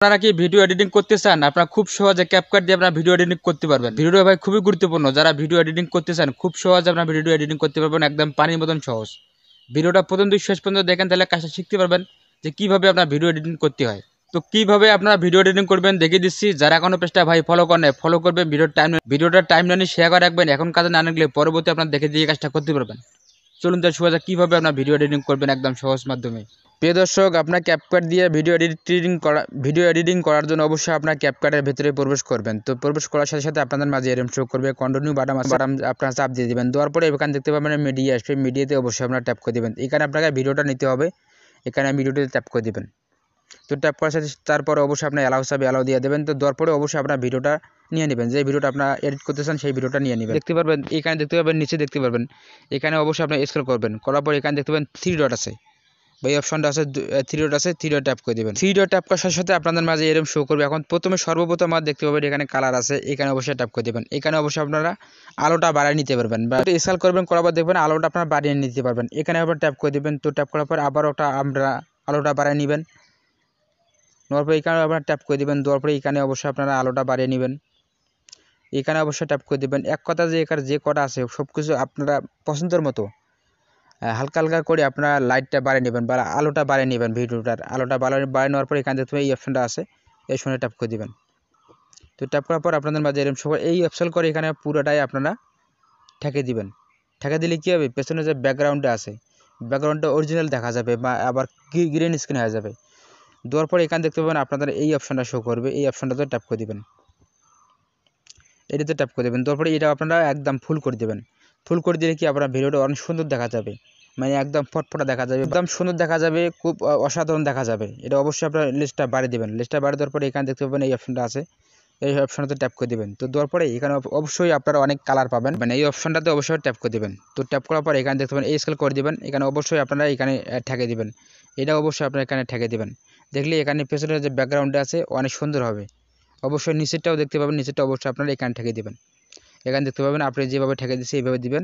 আপনারা কি video editing করতে চান? আপনারা খুব সহজে ক্যাপকাট দিয়ে আপনারা ভিডিও এডিটিং করতে পারবেন। ভিডিওটা ভাই খুবই গুরুত্বপূর্ণ। যারা ভিডিও এডিটিং করতে চান খুব সহজে আপনারা ভিডিও এডিটিং করতে পারবেন, একদম পানির মতন সহজ। ভিডিওটা প্রথম থেকে শেষ পর্যন্ত দেখেন, তাহলে কাজটা শিখতে পারবেন যে কিভাবে আপনার ভিডিও এডিটিং করতে হয়। তো কিভাবে আপনারা ভিডিও এডিটিং করবেন দেখিয়ে দিচ্ছি। যারা এখনো পেজটা ভাই ফলো করেন নাই, ফলো করবেন, ভিডিওটা টাইম লাইনে শেয়ার করে রাখবেন। এখন কাজে না লাগলে পরবর্তী আপনার দেখে দিয়ে কাজটা করতে পারবেন। চলুন তার সোজা কিভাবে আপনার ভিডিও এডিটিং করবেন একদম সহজ মাধ্যমে। প্রিয় দর্শক, আপনার ক্যাপকাট দিয়ে ভিডিও এডিটিং করার জন্য অবশ্যই আপনার ক্যাপকাটের ভিতরে প্রবেশ করবেন। তো প্রবেশ করার সাথে সাথে আপনাদের মাঝে এরকম শো করবে কন্টিনিউ বাটন আপনারা চাপ দিয়ে দিবেন। দেওয়ার পরে এখানে দেখতে পাবেন মিডিয়া আসবে, মিডিয়াতে অবশ্যই আপনারা ট্যাপ করে দেবেন। এখানে আপনাকে ভিডিওটা নিতে হবে, এখানে ভিডিওতে ট্যাপ করে দেবেন। তো ট্যাপ করার সাথে তারপরে অবশ্যই আপনার অ্যালাউ দিয়ে দেবেন। তো দেওয়ার পরে অবশ্যই আপনার ভিডিওটা নিয়ে নেবেন, যে ভিডিওটা আপনারা এডিট করতে চান সেই ভিডিওটা নিয়ে নেবেন। দেখতে পারবেন এখানে দেখতে পাবেন, নিচে দেখতে পারবেন, এখানে অবশ্যই আপনার স্ক্রল করবেন। করার পর এখানে দেখতে পাবেন 3 ডট আছে, এই অপশনটা আছে 3 ডট আছে, 3 ডট ট্যাপ করে দেবেন। 3 ডট ট্যাপ করার সাথে সাথে আপনাদের মাঝে এরকম শো করবে। এখন প্রথমে সর্বপ্রথম আমার দেখতে পাবেন এখানে কালার আছে, এখানে অবশ্যই ট্যাপ করে দেবেন। এখানে অবশ্যই আপনারা আলোটা বাড়িয়ে নিতে পারবেন, বা স্কেল করবেন, করার পর দেখবেন আলোটা আপনারা বাড়িয়ে নিতে পারবেন। এখানে আবার ট্যাপ করে দেবেন। তো ট্যাপ করার পর আবার ওটা আমরা আলোটা বাড়িয়ে নেবেন। নেওয়ার পর এখানে আপনারা ট্যাপ করে দেবেন। দেওয়ার পরে এখানে অবশ্যই আপনারা আলোটা বাড়িয়ে নেবেন। এখানে অবশ্যই ট্যাপ করে দেবেন। এক কথা যে এখানে যে কটা আছে সব কিছু আপনারা পছন্দের মতো হালকা হালকা করে আপনারা লাইটটা বাড়িয়ে নেবেন বা আলোটা বাড়িয়ে নেবেন। ভিডিওটার আলোটা বাড়িয়ে নেওয়ার পর এখানে দেখতে এই অপশনটা আছে, এই সময় ট্যাপ করে দেবেন। তো ট্যাপ করার পর আপনাদের মাঝে এরকম সবাই এই অপশন করে এখানে পুরোটাই আপনারা ঠেকে দিবেন। ঠেকে দিলে কী হবে, পেছনে যে ব্যাকগ্রাউন্ডে আছে ব্যাকগ্রাউন্ডটা অরিজিনাল দেখা যাবে বা আবার গ্রিন স্ক্রিন হয়ে যাবে। দেওয়ার পর এখানে দেখতে পাবেন আপনাদের এই অপশনটা শো করবে, এই অপশনটাতে ট্যাপ করে দেবেন, এটাতে ট্যাপ করে দেবেন। তারপরে এটা আপনারা একদম ফুল করে দেবেন। ফুল করে দিলে কি আপনার ভিডিওটা অনেক সুন্দর দেখা যাবে, মানে একদম ফটফটা দেখা যাবে, একদম সুন্দর দেখা যাবে, খুব অসাধারণ দেখা যাবে। এটা অবশ্যই আপনার লিস্টটা বাড়িয়ে দেবেন। লিস্টটা বাড়িয়ে দেওয়ার পরে এখানে দেখতে পাবেন এই অপশনটা আছে, এই অপশনটাতে ট্যাপ করে দেবেন। তো দেওয়ার পরে এখানে অবশ্যই আপনারা অনেক কালার পাবেন, মানে এই অপশনটাতে অবশ্যই ট্যাপ করে দেবেন। তো ট্যাপ করার পরে এখানে দেখতে পাবেন এই স্কেল করে দেবেন। এখানে অবশ্যই আপনারা এখানে ঠেকে দেবেন, এটা অবশ্যই আপনারা এখানে ঠেকে দেবেন। দেখলে এখানে পেছনে যে ব্যাকগ্রাউন্ডে আছে অনেক সুন্দর হবে। অবশ্যই নিচেরটাও দেখতে পাবেন, নিচেরটা অবশ্যই আপনারা এখানে ঠেকে দেবেন। এখানে দেখতে পাবেন আপনি যেভাবে ঠেকে দিচ্ছে এইভাবে দিবেন।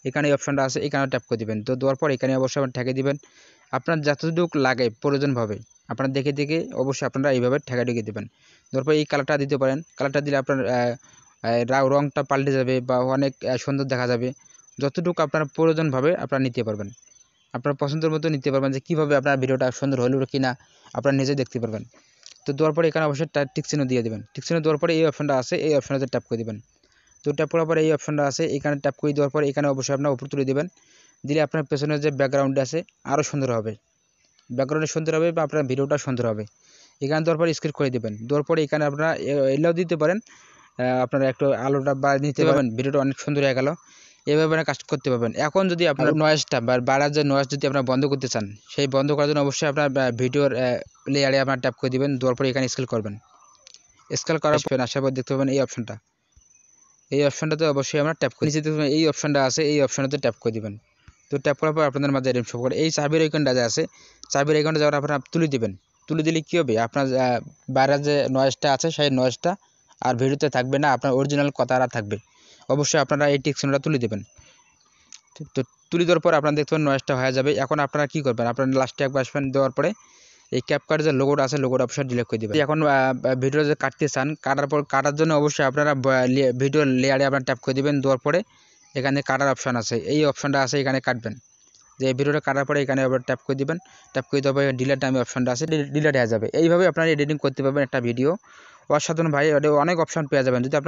এখানে এই অপশনটা আছে, এখানে ট্যাপ করে দিবেন। তো দেওয়ার পর এখানে অবশ্যই আপনার ঠেকে দিবেন। আপনার যতটুকু লাগে প্রয়োজনভাবে আপনার দেখে দেখে অবশ্যই আপনারা এইভাবে ঠেকা ঢুকে দেবেন। দেওয়ার পর এই কালারটা দিতে পারেন, কালারটা দিলে আপনার রঙটা পাল্টে যাবে বা অনেক সুন্দর দেখা যাবে। যতটুকু আপনার প্রয়োজনভাবে আপনারা নিতে পারবেন, আপনার পছন্দের মতো নিতে পারবেন, যে কীভাবে আপনার ভিডিওটা সুন্দর হলো কি না আপনারা নিজে দেখতে পারবেন। তো দেওয়ার পরে এখানে অবশ্যই টিক চিহ্ন দিয়ে দেবেন। টিক চিহ্ন দেওয়ার পরে এই অপশনটা আছে, এই অপশনটাতে ট্যাপ করে দেবেন। তো ট্যাপ করার পরে এই অপশনটা আছে, এখানে ট্যাপ করে দেওয়ার পরে এখানে অবশ্যই আপনার উপর তুলে দেবেন। দিলে আপনার পেছনের যে ব্যাকগ্রাউন্ডে আছে আরও সুন্দর হবে, ব্যাকগ্রাউন্ডে সুন্দর হবে বা আপনার ভিডিওটা সুন্দর হবে। এখানে দেওয়ার পরে স্ক্রিপ্ট করে দেবেন। দেওয়ার পরে এখানে আপনারা এলাও দিতে পারেন, আপনারা একটু আলোটা বাড়িয়ে নিতে পারবেন, ভিডিওটা অনেক সুন্দর হয়ে গেল। এভাবে কাজ করতে পারবেন। এখন যদি আপনার নয়েজটা বা বাড়ার যে নয়েজ যদি আপনারা বন্ধ করতে চান, সেই বন্ধ করার জন্য অবশ্যই আপনার ভিডিওর লেয়ারে আপনার ট্যাপ করে দেবেন। দেওয়ার পরে এখানে স্কেল করবেন। স্কেল করার পর আসার পর দেখতে পাবেন এই অপশনটা, এই অপশনটাতে অবশ্যই আমরা ট্যাপ করে নিচে দেখবেন এই অপশনটা আছে, এই অপশনটাতে ট্যাপ করে দেবেন। তো ট্যাপ করার পর আপনাদের মাঝে এরকম শো করে এই চাবির আইকনটা যে আছে, চাবির আইকনটা যাওয়ার আপনারা তুলে দেবেন। তুলে দিলে কী হবে, আপনার বাইরের যে নয়েজটা আছে সেই নয়েজটা আর ভিডিওতে থাকবে না, আপনার অরিজিনাল কথাটা থাকবে। অবশ্যই আপনারা এই টিক চিহ্নটা তুলে দেবেন। তো তুলে দেওয়ার পর আপনারা দেখতে পাবেন নয়েজটা হয়ে যাবে। এখন আপনারা কী করবেন, আপনারা লাস্টে একবার আসবেন, দেওয়ার পরে এই ক্যাপকাট যে লোগোটা আছে লোগোটা অবশ্যই ডিলিট করে দেবেন। এখন ভিডিও যে কাটতে চান, কাটার জন্য অবশ্যই আপনারা ভিডিও লেয়ারে আপনারা ট্যাপ করে দেবেন। দেওয়ার পরে এখানে কাটার অপশান আছে, এই অপশানটা আছে, এখানে কাটবেন। যে ভিডিওটা কাটার পরে এখানে আবার ট্যাপ করে দেবেন। ট্যাপ করে দেওয়ার পরে ডিলেট নামে অপশানটা আছে, ডিলেট হয়ে যাবে। এইভাবে আপনারা এডিটিং করতে পারবেন একটা ভিডিও। অসাধারণ ভাই, অনেক অপশান পেয়ে যাবেন। যদি আপনার